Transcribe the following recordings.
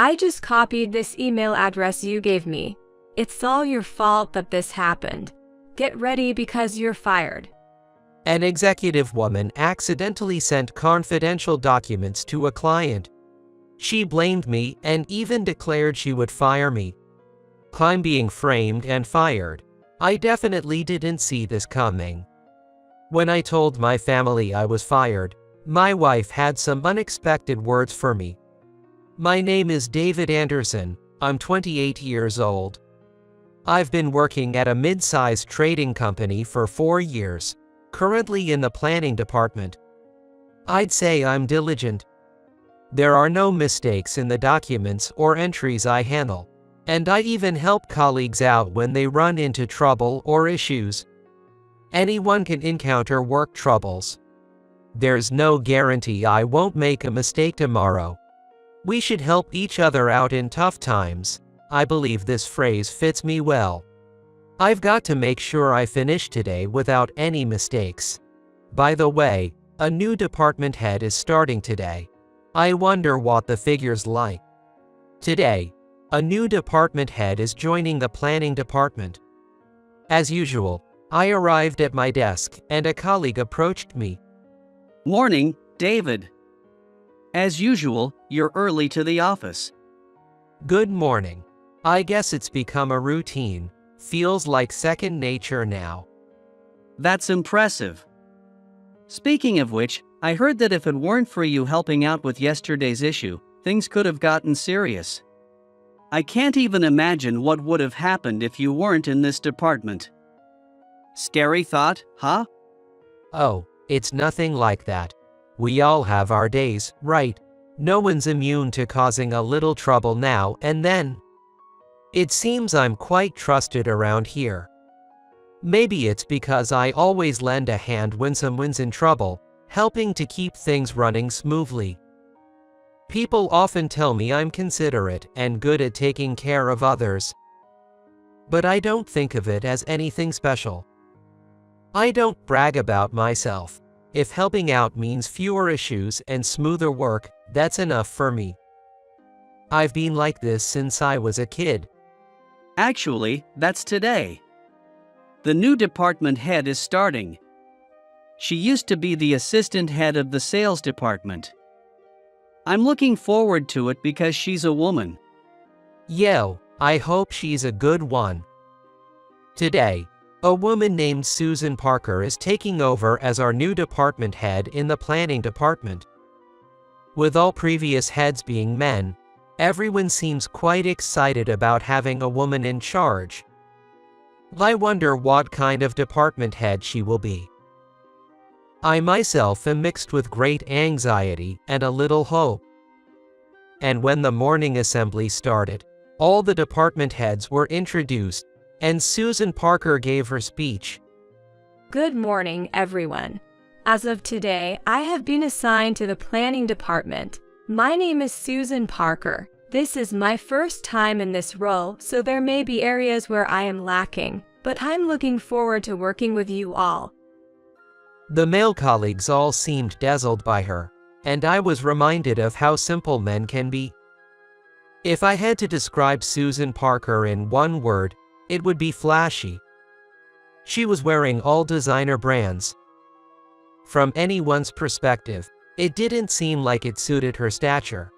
I just copied this email address you gave me. It's all your fault that this happened. Get ready because you're fired. An executive woman accidentally sent confidential documents to a client. She blamed me and even declared she would fire me. I'm being framed and fired. I definitely didn't see this coming. When I told my family I was fired, my wife had some unexpected words for me. My name is David Anderson. I'm 28 years old. I've been working at a mid-sized trading company for 4 years, currently in the planning department. I'd say I'm diligent. There are no mistakes in the documents or entries I handle, and I even help colleagues out when they run into trouble or issues. Anyone can encounter work troubles. There's no guarantee I won't make a mistake tomorrow. We should help each other out in tough times. I believe this phrase fits me well. I've got to make sure I finish today without any mistakes. By the way, a new department head is starting today. I wonder what the figure's like. Today, a new department head is joining the planning department. As usual, I arrived at my desk and a colleague approached me. Morning, David. As usual, you're early to the office. Good morning. I guess it's become a routine. Feels like second nature now. That's impressive. Speaking of which, I heard that if it weren't for you helping out with yesterday's issue, things could have gotten serious. I can't even imagine what would have happened if you weren't in this department. Scary thought, huh? Oh, it's nothing like that. We all have our days, right? No one's immune to causing a little trouble now and then. It seems I'm quite trusted around here. Maybe it's because I always lend a hand when someone's in trouble, helping to keep things running smoothly. People often tell me I'm considerate and good at taking care of others. But I don't think of it as anything special. I don't brag about myself. If helping out means fewer issues and smoother work, that's enough for me. I've been like this since I was a kid. Actually, that's today. The new department head is starting. She used to be the assistant head of the sales department. I'm looking forward to it because she's a woman. Yo, I hope she's a good one. Today, a woman named Susan Parker is taking over as our new department head in the planning department. With all previous heads being men, everyone seems quite excited about having a woman in charge. I wonder what kind of department head she will be. I myself am mixed with great anxiety and a little hope. And when the morning assembly started, all the department heads were introduced, and Susan Parker gave her speech. Good morning, everyone. As of today, I have been assigned to the planning department. My name is Susan Parker. This is my first time in this role, so there may be areas where I am lacking, but I'm looking forward to working with you all. The male colleagues all seemed dazzled by her, and I was reminded of how simple men can be. If I had to describe Susan Parker in one word, it would be flashy. She was wearing all designer brands. From anyone's perspective, it didn't seem like it suited her stature.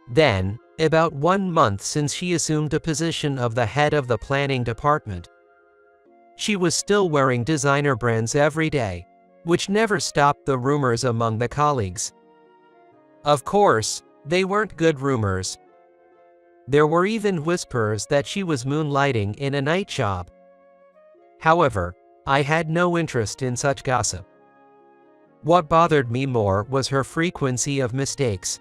Then, about 1 month since she assumed the position of the head of the planning department, she was still wearing designer brands every day, which never stopped the rumors among the colleagues. Of course, they weren't good rumors. There were even whispers that she was moonlighting in a night job. However, I had no interest in such gossip. What bothered me more was her frequency of mistakes.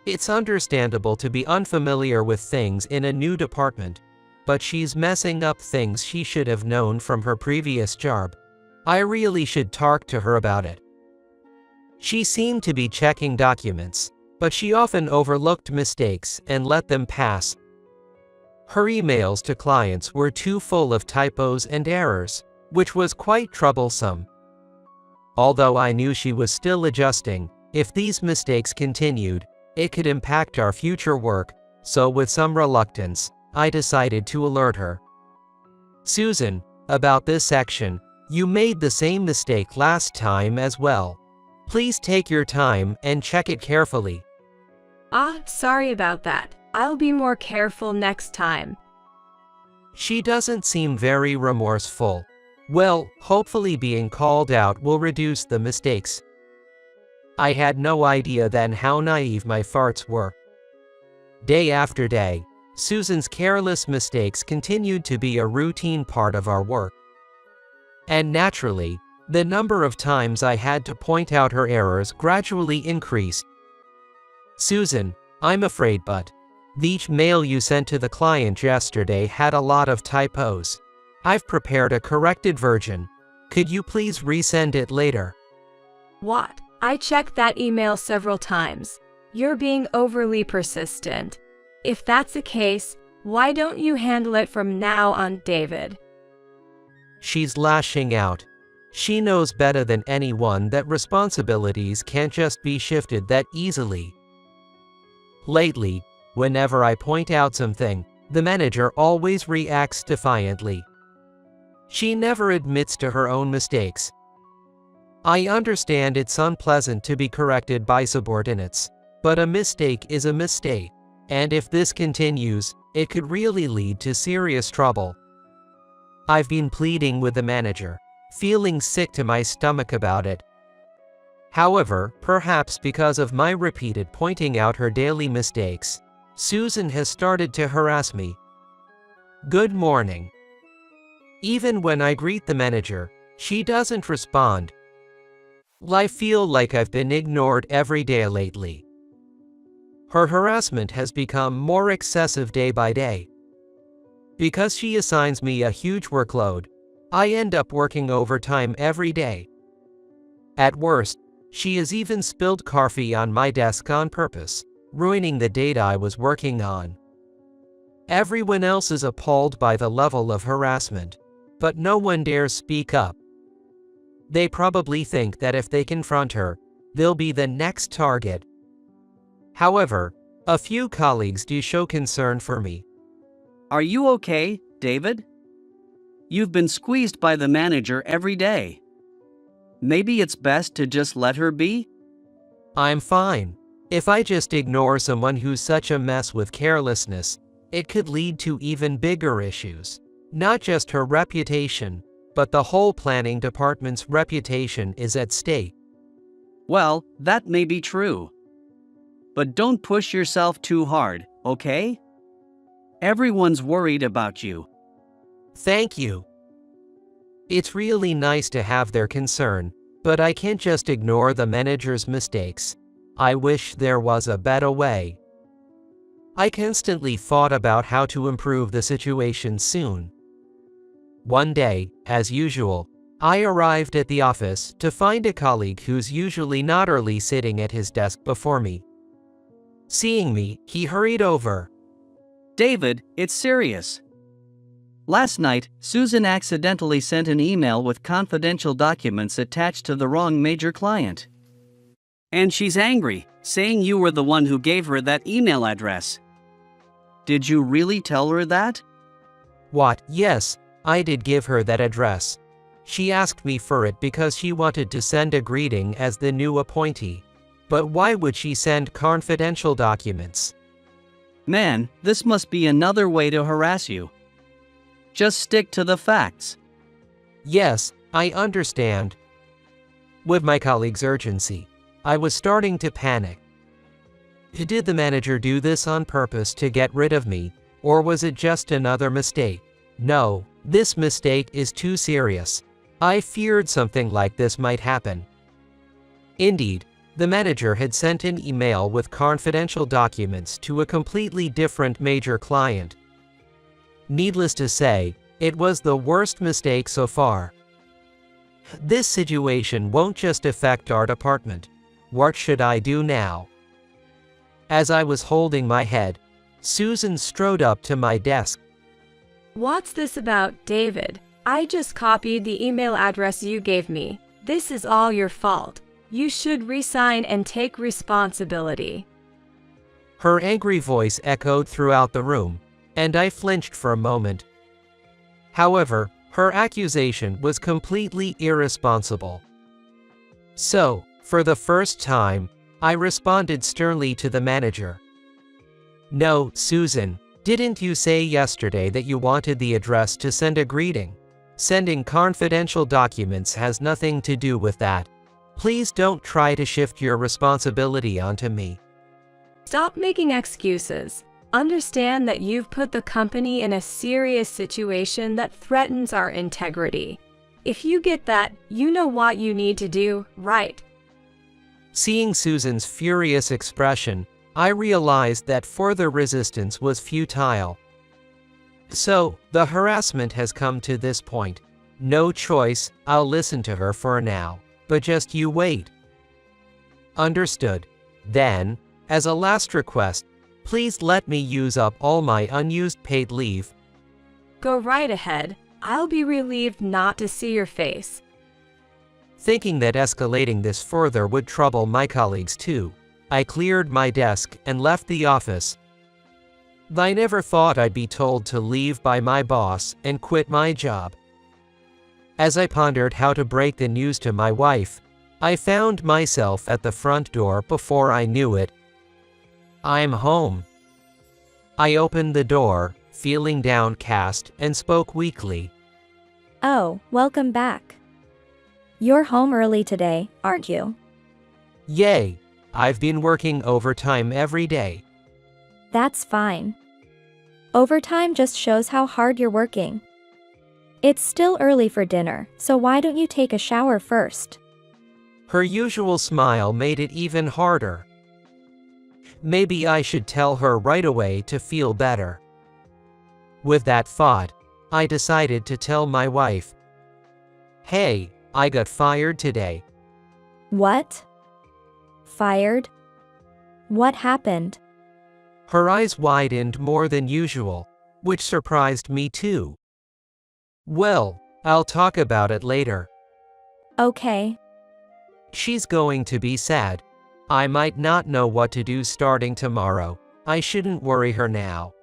It's understandable to be unfamiliar with things in a new department, but she's messing up things she should have known from her previous job. I really should talk to her about it. She seemed to be checking documents, but she often overlooked mistakes and let them pass. Her emails to clients were too full of typos and errors, which was quite troublesome. Although I knew she was still adjusting, if these mistakes continued, It could impact our future work, so with some reluctance, I decided to alert her. Susan, about this section, you made the same mistake last time as well. Please take your time and check it carefully. Sorry about that. I'll be more careful next time. She doesn't seem very remorseful. Well, hopefully being called out will reduce the mistakes. I had no idea then how naive my farts were. Day after day, Susan's careless mistakes continued to be a routine part of our work. And naturally, the number of times I had to point out her errors gradually increased. Susan, I'm afraid but the mail you sent to the client yesterday had a lot of typos. I've prepared a corrected version. Could you please resend it later? What? I checked that email several times. You're being overly persistent. If that's the case, why don't you handle it from now on, David? She's lashing out. She knows better than anyone that responsibilities can't just be shifted that easily. Lately, whenever I point out something, the manager always reacts defiantly. She never admits to her own mistakes. I understand it's unpleasant to be corrected by subordinates, but a mistake is a mistake, and if this continues, it could really lead to serious trouble. I've been pleading with the manager, feeling sick to my stomach about it. However, perhaps because of my repeated pointing out her daily mistakes, Susan has started to harass me. Good morning. Even when I greet the manager, she doesn't respond. I feel like I've been ignored every day lately. Her harassment has become more excessive day by day. Because she assigns me a huge workload, I end up working overtime every day. At worst, she has even spilled coffee on my desk on purpose, ruining the data I was working on. Everyone else is appalled by the level of harassment, but no one dares speak up. They probably think that if they confront her, they'll be the next target. However, a few colleagues do show concern for me. Are you okay, David? You've been squeezed by the manager every day. Maybe it's best to just let her be? I'm fine. If I just ignore someone who's such a mess with carelessness, it could lead to even bigger issues. Not just her reputation, but the whole planning department's reputation is at stake. Well, that may be true. But don't push yourself too hard, okay? Everyone's worried about you. Thank you. It's really nice to have their concern, but I can't just ignore the manager's mistakes. I wish there was a better way. I constantly thought about how to improve the situation soon. One day, as usual, I arrived at the office to find a colleague who's usually not early sitting at his desk before me. Seeing me, he hurried over. David, it's serious. Last night, Susan accidentally sent an email with confidential documents attached to the wrong major client. And she's angry, saying you were the one who gave her that email address. Did you really tell her that? What? Yes, I did give her that address. She asked me for it because she wanted to send a greeting as the new appointee. But why would she send confidential documents? Man, this must be another way to harass you. Just stick to the facts. Yes, I understand. With my colleague's urgency, I was starting to panic. Did the manager do this on purpose to get rid of me, or was it just another mistake? No, this mistake is too serious. I feared something like this might happen. Indeed, the manager had sent an email with confidential documents to a completely different major client. Needless to say, it was the worst mistake so far. This situation won't just affect our department. What should I do now? As I was holding my head, Susan strode up to my desk. What's this about, David? I just copied the email address you gave me. This is all your fault. You should resign and take responsibility. Her angry voice echoed throughout the room, and I flinched for a moment. However, her accusation was completely irresponsible. So, for the first time, I responded sternly to the manager. "No, Susan, didn't you say yesterday that you wanted the address to send a greeting? Sending confidential documents has nothing to do with that. Please don't try to shift your responsibility onto me." Stop making excuses. Understand that you've put the company in a serious situation that threatens our integrity. If you get that, you know what you need to do, right? Seeing Susan's furious expression, I realized that further resistance was futile. So, the harassment has come to this point. No choice, I'll listen to her for now, but just you wait. Understood. Then, as a last request, please let me use up all my unused paid leave. Go right ahead. I'll be relieved not to see your face. Thinking that escalating this further would trouble my colleagues too, I cleared my desk and left the office. I never thought I'd be told to leave by my boss and quit my job. As I pondered how to break the news to my wife, I found myself at the front door before I knew it. "I'm home." I opened the door, feeling downcast, and spoke weakly. Oh, welcome back. You're home early today, aren't you? Yay! I've been working overtime every day. That's fine. Overtime just shows how hard you're working. It's still early for dinner, so why don't you take a shower first? Her usual smile made it even harder. Maybe I should tell her right away to feel better. With that thought, I decided to tell my wife. "Hey, I got fired today." What? Fired? What happened? Her eyes widened more than usual, which surprised me too. "Well, I'll talk about it later." Okay. She's going to be sad. I might not know what to do starting tomorrow. I shouldn't worry her now.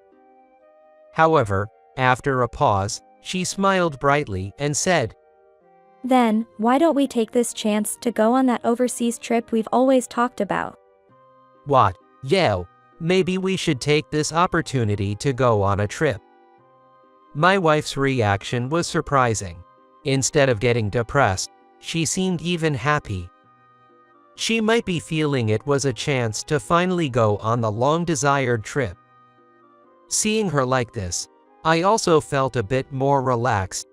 However, after a pause, she smiled brightly and said, Then, why don't we take this chance to go on that overseas trip we've always talked about? "What? Yeah, maybe we should take this opportunity to go on a trip." My wife's reaction was surprising. Instead of getting depressed, she seemed even happy. She might be feeling it was a chance to finally go on the long-desired trip. Seeing her like this, I also felt a bit more relaxed.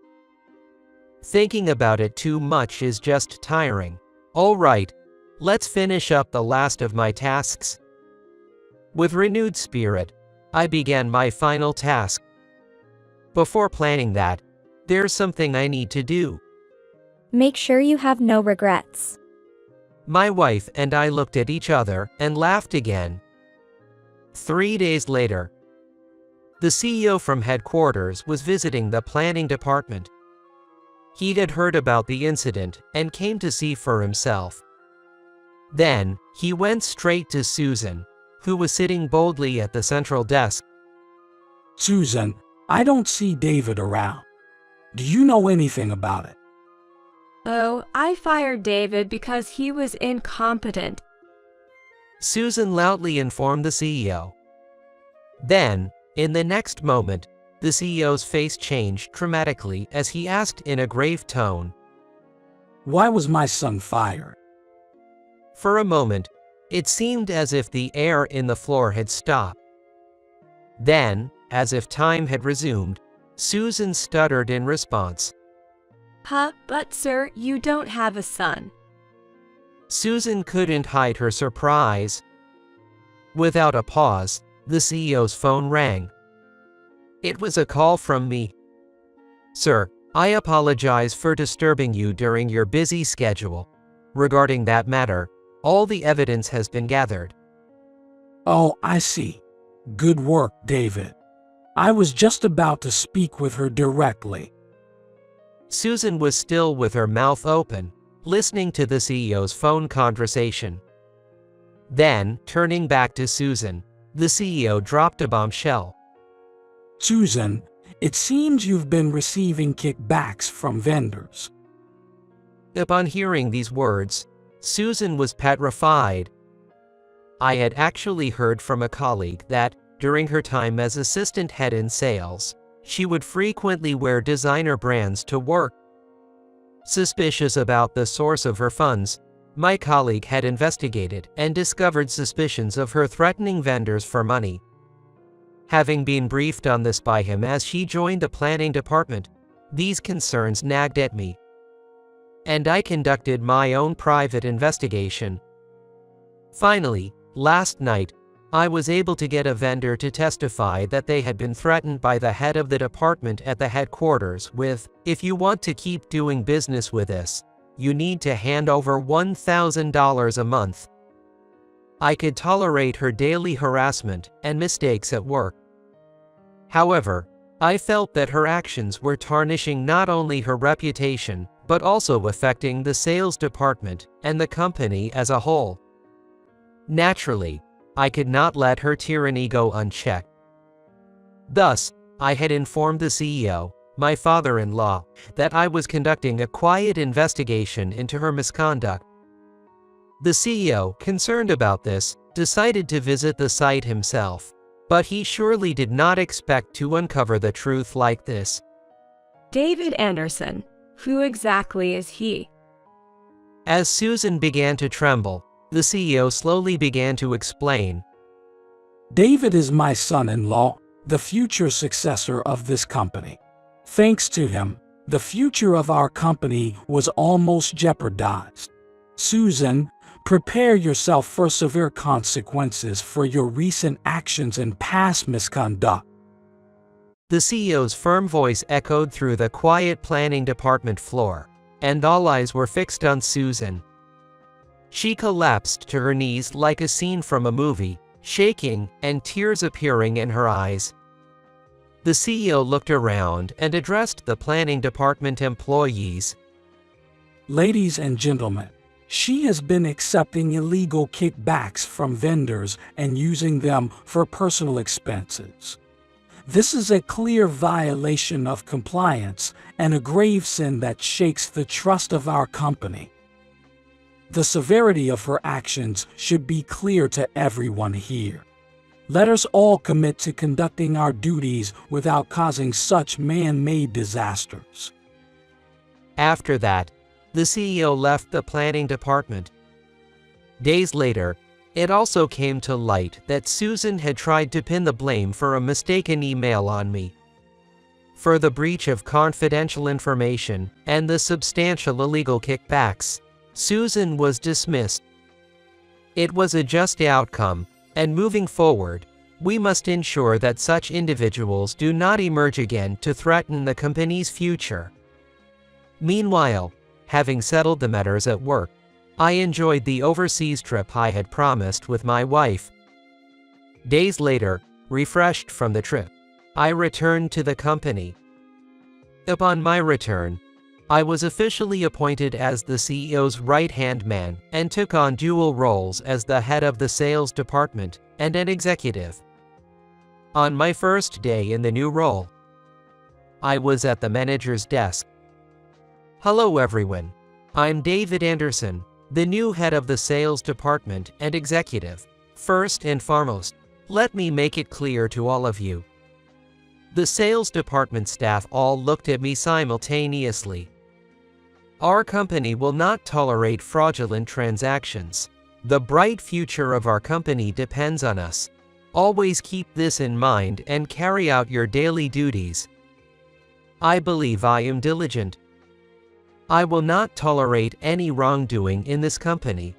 Thinking about it too much is just tiring. All right, let's finish up the last of my tasks. With renewed spirit, I began my final task. Before planning that, there's something I need to do. Make sure you have no regrets. My wife and I looked at each other and laughed again. 3 days later, the CEO from headquarters was visiting the planning department. He had heard about the incident and came to see for himself. Then, he went straight to Susan, who was sitting boldly at the central desk. "Susan, I don't see David around. Do you know anything about it?" Oh, I fired David because he was incompetent. Susan loudly informed the CEO. Then, in the next moment, the CEO's face changed dramatically as he asked in a grave tone, "Why was my son fired?" For a moment, it seemed as if the air in the floor had stopped. Then, as if time had resumed, Susan stuttered in response. But sir, you don't have a son." Susan couldn't hide her surprise. Without a pause, the CEO's phone rang. It was a call from me. "Sir, I apologize for disturbing you during your busy schedule. Regarding that matter, all the evidence has been gathered." "Oh, I see. Good work, David. I was just about to speak with her directly." Susan was still with her mouth open, listening to the CEO's phone conversation. Then, turning back to Susan, the CEO dropped a bombshell. Susan, it seems you've been receiving kickbacks from vendors. Upon hearing these words, Susan was petrified. I had actually heard from a colleague that, during her time as assistant head in sales, she would frequently wear designer brands to work. Suspicious about the source of her funds, my colleague had investigated and discovered suspicions of her threatening vendors for money. Having been briefed on this by him as she joined the planning department, these concerns nagged at me, and I conducted my own private investigation. Finally, last night, I was able to get a vendor to testify that they had been threatened by the head of the department at the headquarters with, "If you want to keep doing business with us, you need to hand over $1,000 a month." I could tolerate her daily harassment and mistakes at work. However, I felt that her actions were tarnishing not only her reputation, but also affecting the sales department and the company as a whole. Naturally, I could not let her tyranny go unchecked. Thus, I had informed the CEO, my father-in-law, that I was conducting a quiet investigation into her misconduct. The CEO, concerned about this, decided to visit the site himself, but he surely did not expect to uncover the truth like this. David Anderson, who exactly is he? As Susan began to tremble, the CEO slowly began to explain. David is my son-in-law, the future successor of this company. Thanks to him, the future of our company was almost jeopardized. Susan, prepare yourself for severe consequences for your recent actions and past misconduct. The CEO's firm voice echoed through the quiet planning department floor, and all eyes were fixed on Susan. She collapsed to her knees like a scene from a movie, shaking and tears appearing in her eyes. The CEO looked around and addressed the planning department employees. Ladies and gentlemen, she has been accepting illegal kickbacks from vendors and using them for personal expenses. This is a clear violation of compliance and a grave sin that shakes the trust of our company. The severity of her actions should be clear to everyone here. Let us all commit to conducting our duties without causing such man-made disasters. After that, the CEO left the planning department. Days later, it also came to light that Susan had tried to pin the blame for a mistaken email on me. For the breach of confidential information and the substantial illegal kickbacks, Susan was dismissed. It was a just outcome, and moving forward, we must ensure that such individuals do not emerge again to threaten the company's future. Meanwhile, having settled the matters at work, I enjoyed the overseas trip I had promised with my wife. Days later, refreshed from the trip, I returned to the company. Upon my return, I was officially appointed as the CEO's right-hand man and took on dual roles as the head of the sales department and an executive. On my first day in the new role, I was at the manager's desk. "Hello everyone, I'm David Anderson, the new head of the sales department and executive. First and foremost, let me make it clear to all of you." The sales department staff all looked at me simultaneously. Our company will not tolerate fraudulent transactions. The bright future of our company depends on us. Always keep this in mind and carry out your daily duties. I believe I am diligent. I will not tolerate any wrongdoing in this company.